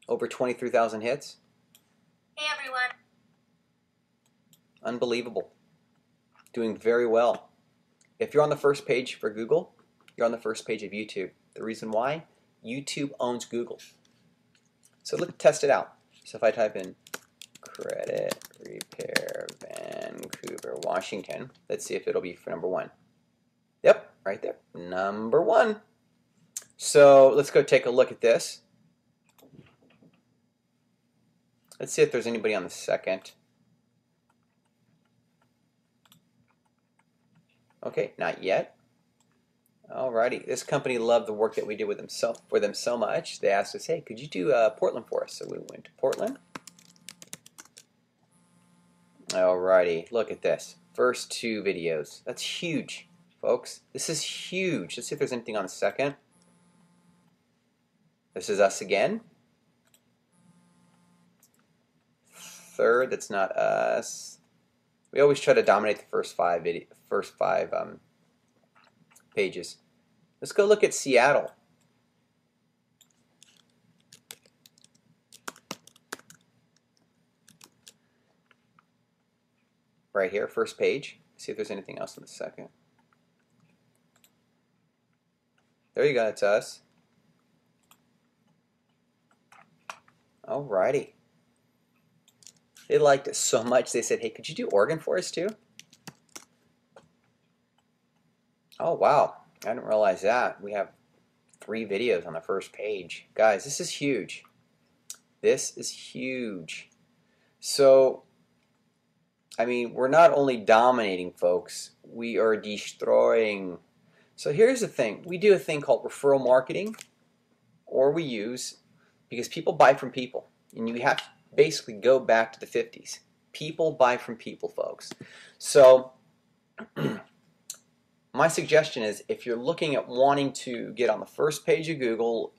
Over 23,000 hits. Hey everyone. Unbelievable. Doing very well. If you're on the first page for Google, you're on the first page of YouTube. The reason why? YouTube owns Google. So let's test it out. So if I type in credit repair Vancouver, Washington, let's see if it'll be for number 1. Yep, right there. Number 1. So let's go take a look at this. Let's see if there's anybody on the second. Okay, not yet. Alrighty, this company loved the work that we did with them for them so much. They asked us, hey, could you do Portland for us? So we went to Portland. Alrighty, look at this. First 2 videos. That's huge, folks. This is huge. Let's see if there's anything on the second. This is us again. Third, that's not us. We always try to dominate the first 5 pages. Let's go look at Seattle. Right here, first page. See if there's anything else on the second. There you go, it's us. Alrighty. They liked it so much they said, hey, could you do Oregon for us too? Oh wow, I didn't realize that. We have 3 videos on the first page. Guys, this is huge. This is huge. So, I mean, we're not only dominating, folks, we are destroying. So here's the thing. We do a thing called referral marketing, or we use, because people buy from people. And you have to basically go back to the 50s. People buy from people, folks. So my suggestion is, if you're looking at wanting to get on the first page of Google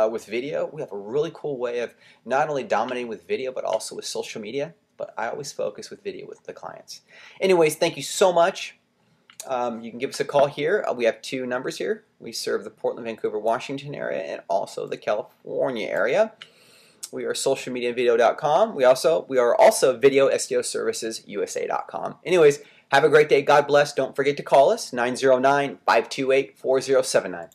with video, we have a really cool way of not only dominating with video, but also with social media. But I always focus with video with the clients. Anyways, thank you so much. You can give us a call here. We have 2 numbers here. We serve the Portland, Vancouver, Washington area and also the California area. We are socialmediavideo.com. We are also videoSEOservicesusa.com. Anyways, have a great day. God bless. Don't forget to call us, 909-528-4079.